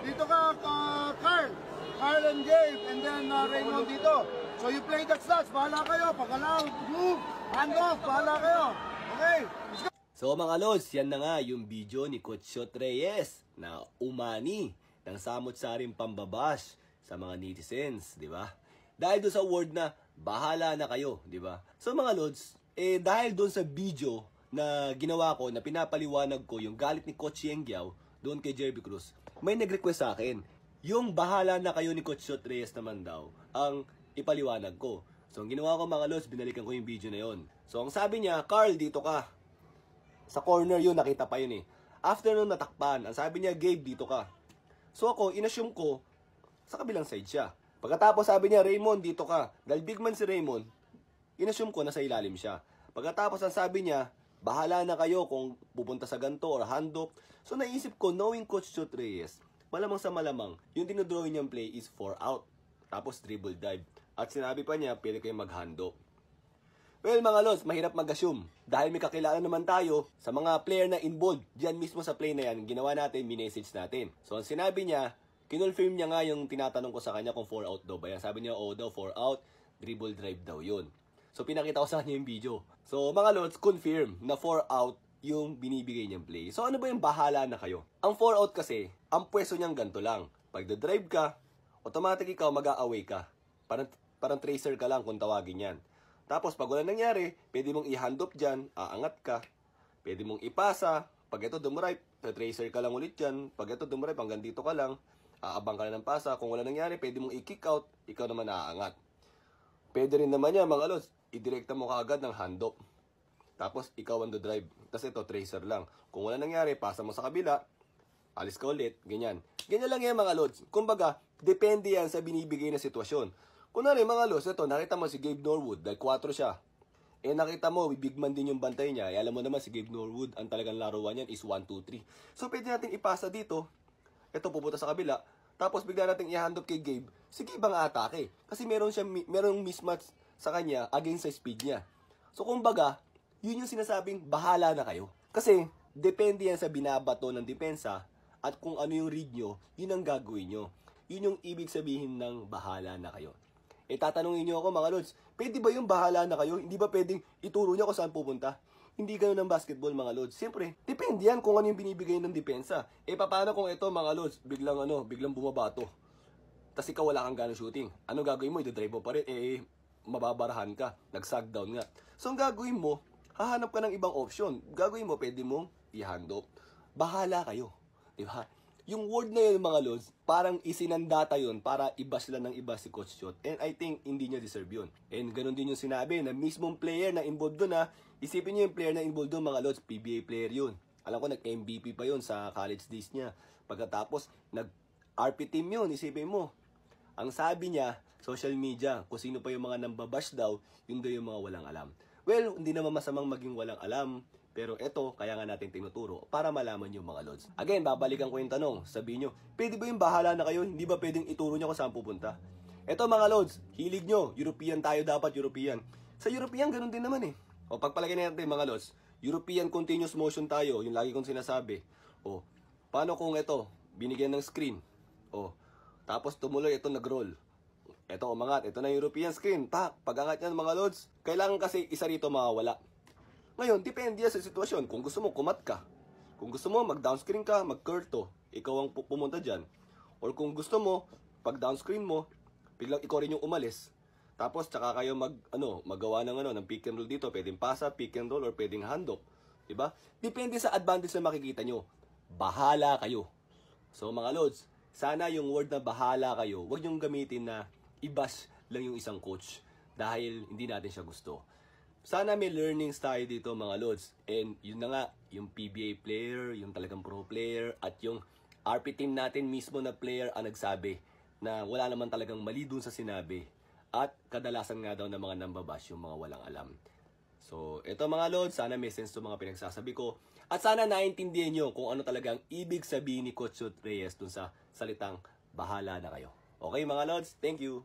Dito ka, Carl. Carl and Gabe, and then Raymond dito. So you play the stats, bahala kayo. Pagkalaw, move, hand off, bahala kayo. Okay, let's go. So mga lods, yan na nga yung video ni Coach Shot Reyes na umani ng samot-saring pambabash sa mga netizens, di ba? Dahil doon sa word na bahala na kayo, di ba? So mga lods, dahil doon sa video na ginawa ko, na pinapaliwanag ko yung galit ni Coach Yengyao doon kay Jerby Cruz, may nag-request sa akin, yung bahala na kayo ni Coach Shot Reyes naman daw, ang ipaliwanag ko. So ang ginawa ko mga lods, binalikan ko yung video na yon. So ang sabi niya, Carl, dito ka. Sa corner yun, nakita pa yun eh. After nun natakpan, ang sabi niya, Gabe, dito ka. So ako, inassume ko, sa kabilang side siya. Pagkatapos sabi niya, Raymond, dito ka. Dahil big man si Raymond, inassume ko, nasa ilalim siya. Pagkatapos ang sabi niya, bahala na kayo kung pupunta sa ganto or handoff. So naisip ko, knowing Coach Shot Reyes, malamang sa malamang, yung dinodrawing niyang play is 4 out. Tapos dribble dive. At sinabi pa niya, pwede kayo mag-handoff. Well mga lods, mahirap mag-assume. Dahil may kakilala naman tayo sa mga player na involved diyan mismo sa play na yan, ginawa natin, minessage natin. So ang sinabi niya, kinonfirm niya nga yung tinatanong ko sa kanya kung 4 out daw ba yan. Sabi niya, oo daw, 4 out, dribble drive daw yun. So pinakita ko sa kanya yung video. So mga lods, confirm na 4 out yung binibigay niyang play. So ano ba yung bahala na kayo? Ang 4 out kasi, ang pwesto niyang ganito lang. Pag drive ka, automatic ikaw mag-a-away ka. Parang tracer ka lang kung tawagin yan. Tapos, pag wala nangyari, pwede mong i-handoff dyan, aangat ka. Pwede mong ipasa. Pag ito dumrive, tracer ka lang ulit dyan. Pag ito dumrive, hanggang dito ka lang, aabang ka na ng pasa. Kung wala nangyari, pwede mong i-kick out, ikaw naman aangat. Pwede rin naman yan, mga lods, idirekta mo kaagad ng handoff. Tapos, ikaw ang drive. Tapos ito, tracer lang. Kung wala nangyari, pasa mo sa kabila, alis ka ulit, ganyan. Ganyan lang yan, mga lods. Kumbaga, depende yan sa binibigay na sitwasyon. Kunwari mga lods, ito, nakita mo si Gabe Norwood, dahil 4 siya. Nakita mo, big man din yung bantay niya. Alam mo naman si Gabe Norwood, ang talagang laruan niyan is 1, 2, 3. So, pwede natin ipasa dito. Ito, pupunta sa kabila. Tapos, bigla natin i-handoff kay Gabe. Si Gabe ang atake. Kasi merong mismatch sa kanya against sa speed niya. So, kumbaga, yun yung sinasabing bahala na kayo. Kasi, depende yan sa binabato ng depensa at kung ano yung read nyo, yun ang gagawin nyo. Yun yung ibig sabihin ng bahala na kayo. Tatanungin nyo ako mga lods, pwede ba yung bahala na kayo? Hindi ba pwedeng ituro nyo kung saan pupunta? Hindi ganun ng basketball mga lods. Siyempre, depende yan kung ano yung binibigay ng depensa. Paano kung ito mga lods, biglang bumabato. Tapos ikaw wala kang ganong shooting. Ano gagawin mo? Ito-drive mo pa rin. Mababarahan ka. Nag-sag down nga. So ang gagawin mo, hahanap ka ng ibang option. Gagawin mo, pwede mong i-handoff. Bahala kayo. Diba? Yung word na yun mga lods, parang isinandata yun para i-bash lang ng iba si Coach Shot. And I think hindi niya deserve yun. And ganun din yung sinabi na mismong player na involved doon isipin niyo yung player na involved doon mga lods, PBA player yun. Alam ko nag-MVP pa yun sa college days niya. Pagkatapos, nag-RP team yun, isipin mo. Ang sabi niya, social media, kung sino pa yung mga nambabash daw, yun daw yung mga walang alam. Well, hindi naman masamang maging walang alam. Pero ito, kaya nga natin tinuturo para malaman yung mga lods. Again, babalikan ko yung tanong. Sabihin nyo, pwede ba yung bahala na kayo? Hindi ba pwedeng ituro nyo kung saan pupunta? Ito mga lods, hilig nyo. European tayo dapat, European. Sa European, ganun din naman eh. O pagpalagay natin mga lods, European continuous motion tayo. Yung lagi kong sinasabi. O, paano kung ito, binigyan ng screen? O, tapos tumuloy ito nag-roll. Ito umangat, ito na European screen. Pag-angat yan mga lods, kailangan kasi isa rito mawawala. Ngayon, depende sa sitwasyon. Kung gusto mo, kumat ka. Kung gusto mo, mag-downscreen ka, mag-curto. Ikaw ang pumunta dyan. Or kung gusto mo, pag downscreen mo, biglang ikaw rin yung umalis. Tapos, tsaka kayo magawa ng pick and roll dito. Pwedeng pasa, pick and roll, or pwedeng handoff. Diba? Depende sa advantage na makikita nyo. Bahala kayo. So, mga lods, sana yung word na bahala kayo, huwag nyong gamitin na i-bash lang yung isang coach. Dahil hindi natin siya gusto. Sana may learnings tayo dito mga lods. And yun na nga, yung PBA player, yung talagang pro player, at yung RP team natin mismo na player ang nagsabi na wala naman talagang mali dun sa sinabi. At kadalasan nga daw ng mga nambabash yung mga walang alam. So, ito mga lods, sana may sense to mga pinagsasabi ko. At sana naintindihan nyo kung ano talagang ibig sabihin ni Coach Shot Reyes dun sa salitang bahala na kayo. Okay mga lods, thank you!